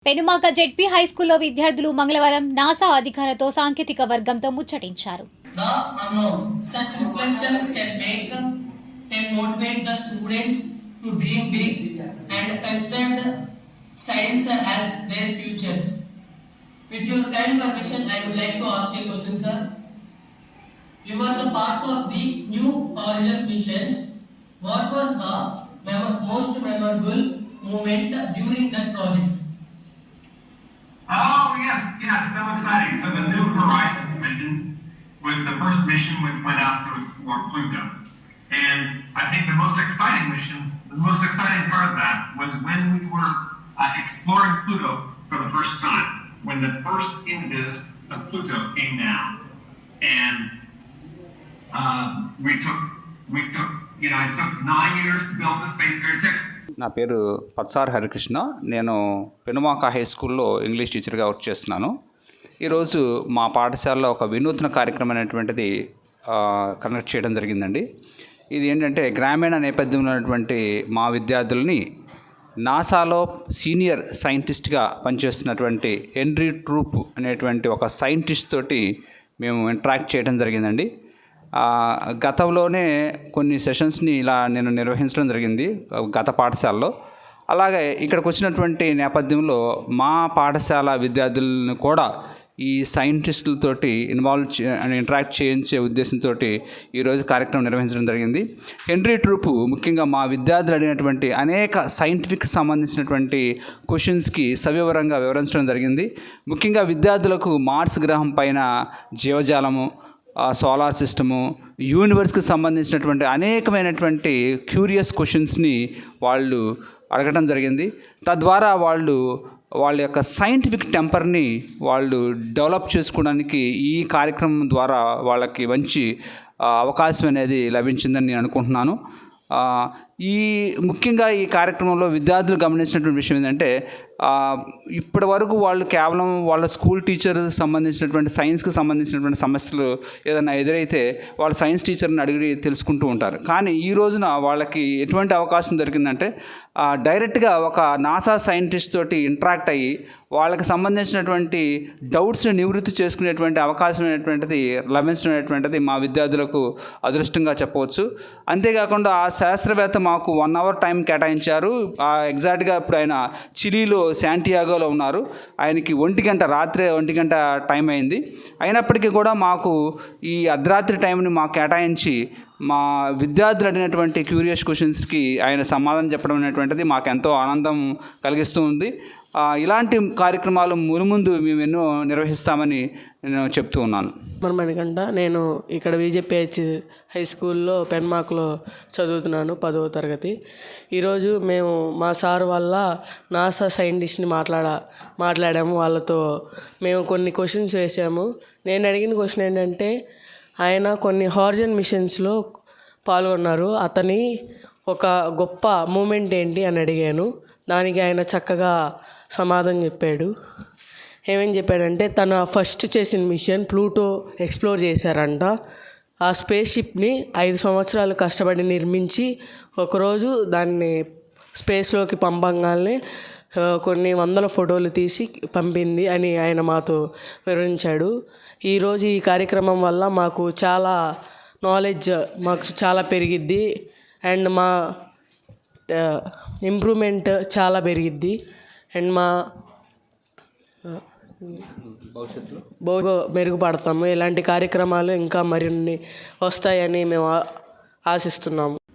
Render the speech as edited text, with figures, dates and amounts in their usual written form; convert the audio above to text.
Penumaka ZP high స్కూల్లో విద్యార్థులు మంగళవారం నాసా అధికారులతో సాంకేతిక వర్గంతో ముచ్చటించారు. Such reflections can motivate the students to dream big and consider science as their futures. With your kind permission, I would like to ask you a question, sir. You were the part of the New Horizon missions. What was the most memorable moment during that project? Oh, yes, so exciting. So the New Horizons mission was the first mission which went out to explore Pluto. And I think the most exciting part of that was when we were exploring Pluto for the first time, when the first images of Pluto came down. And it took 9 years to build the space station. నా పేరు పత్సార్ హరికృష్ణ. నేను Penumaka high స్కూల్లో English టీచర్గా work చేస్తున్నాను. ఈరోజు మా పాఠశాలలో ఒక వినూత్న కార్యక్రమం అనేటువంటిది కండక్ట్ చేయడం జరిగిందండి. ఇది ఏంటంటే గ్రామీణ నేపథ్యంలో ఉన్నటువంటి మా విద్యార్థుల్ని నాసాలో సీనియర్ సైంటిస్ట్గా పనిచేస్తున్నటువంటి హెన్రీ ట్రూప్ అనేటువంటి ఒక సైంటిస్ట్ తోటి మేము ఇంటరాక్ట్ చేయడం జరిగిందండి. గతంలోనే కొన్ని సెషన్స్ని ఇలా నేను నిర్వహించడం జరిగింది గత పాఠశాలలో. అలాగే ఇక్కడికి వచ్చినటువంటి నేపథ్యంలో మా పాఠశాల విద్యార్థులను కూడా ఈ సైంటిస్టులతోటి ఇంటరాక్ట్ చేయించే ఉద్దేశంతో ఈరోజు కార్యక్రమం నిర్వహించడం జరిగింది. హెన్రీ ట్రూప్ ముఖ్యంగా మా విద్యార్థులు అడిగినటువంటి అనేక సైంటిఫిక్ సంబంధించినటువంటి క్వశ్చన్స్కి సవివరంగా వివరించడం జరిగింది. ముఖ్యంగా విద్యార్థులకు మార్స్ గ్రహం పైన జీవజాలము, సోలార్ సిస్టము, యూనివర్స్కి సంబంధించినటువంటి అనేకమైనటువంటి క్యూరియస్ క్వశ్చన్స్ని వాళ్ళు అడగటం జరిగింది. తద్వారా వాళ్ళ యొక్క సైంటిఫిక్ టెంపర్ని వాళ్ళు డెవలప్ చేసుకోవడానికి ఈ కార్యక్రమం ద్వారా వాళ్ళకి మంచి అవకాశం అనేది లభించిందని నేను అనుకుంటున్నాను. ముఖ్యంగా ఈ కార్యక్రమంలో విద్యార్థులు గమనించినటువంటి విషయం ఏంటంటే ఇప్పటి వరకు వాళ్ళు కేవలం వాళ్ళ స్కూల్ టీచర్ సంబంధించినటువంటి సైన్స్కి సంబంధించినటువంటి సమస్యలు ఏదైనా ఎదురైతే వాళ్ళ సైన్స్ టీచర్ని అడిగి తెలుసుకుంటూ ఉంటారు. కానీ ఈ రోజున వాళ్ళకి ఎటువంటి అవకాశం దొరికిందంటే డైరెక్ట్గా ఒక నాసా సైంటిస్ట్ తోటి ఇంటరాక్ట్ అయ్యి వాళ్ళకి సంబంధించినటువంటి డౌట్స్ని నివృత్తి చేసుకునేటువంటి అవకాశం అనేటువంటిది లభించడం అనేటువంటిది మా విద్యార్థులకు అదృష్టంగా చెప్పవచ్చు. అంతేకాకుండా ఆ శాస్త్రవేత్త మాకు 1 hour టైం కేటాయించారు. ఎగ్జాక్ట్గా ఇప్పుడు ఆయన చిలీలో శాంటియాగోలో ఉన్నారు. ఆయనకి రాత్రి 1 గంట టైం అయింది. అయినప్పటికీ కూడా మాకు ఈ అర్ధరాత్రి టైంని మాకు కేటాయించి మా విద్యార్థులు అడిగినటువంటి క్యూరియస్ క్వశ్చన్స్కి ఆయన సమాధానం చెప్పడం అనేటువంటిది మాకు ఎంతో ఆనందం కలిగిస్తూ ఉంది. ఇలాంటి కార్యక్రమాలు మునుముందు మేము ఎన్నో నిర్వహిస్తామని నేను చెప్తూ ఉన్నాను. మణికంఠ, నేను ఇక్కడ విజేపీహెచ్ హై స్కూల్లో పెన్మాక్లో చదువుతున్నాను, 10వ తరగతి. ఈరోజు మేము మా సార్ వల్ల నాసా సైంటిస్ట్ని మాట్లాడాము. వాళ్ళతో మేము కొన్ని క్వశ్చన్స్ వేసాము. నేను అడిగిన క్వశ్చన్ ఏంటంటే, ఆయన కొన్ని హారిజన్ మిషన్స్లో పాల్గొన్నారు. అతని ఒక గొప్ప మూమెంట్ ఏంటి అని అడిగాను. దానికి ఆయన చక్కగా సమాధానం చెప్పాడు. ఏమేం చెప్పాడంటే, తన ఫస్ట్ చేసిన మిషన్ ప్లూటో ఎక్స్ప్లోర్ చేశారంట. ఆ స్పేస్ షిప్ని 5 సంవత్సరాలు కష్టపడి నిర్మించి ఒకరోజు దాన్ని స్పేస్లోకి పంపంగానే కొన్ని వందల ఫోటోలు తీసి పంపింది అని ఆయన మాతో వివరించాడు. ఈరోజు ఈ కార్యక్రమం వల్ల మాకు చాలా నాలెడ్జ్ చాలా పెరిగిద్ది అండ్ మా ఇంప్రూవ్మెంట్ చాలా పెరిగిద్ది అండ్ మా భవిష్యత్తులో మెరుగుపడతాము. ఇలాంటి కార్యక్రమాలు ఇంకా మరిన్ని వస్తాయని మేము ఆశిస్తున్నాము.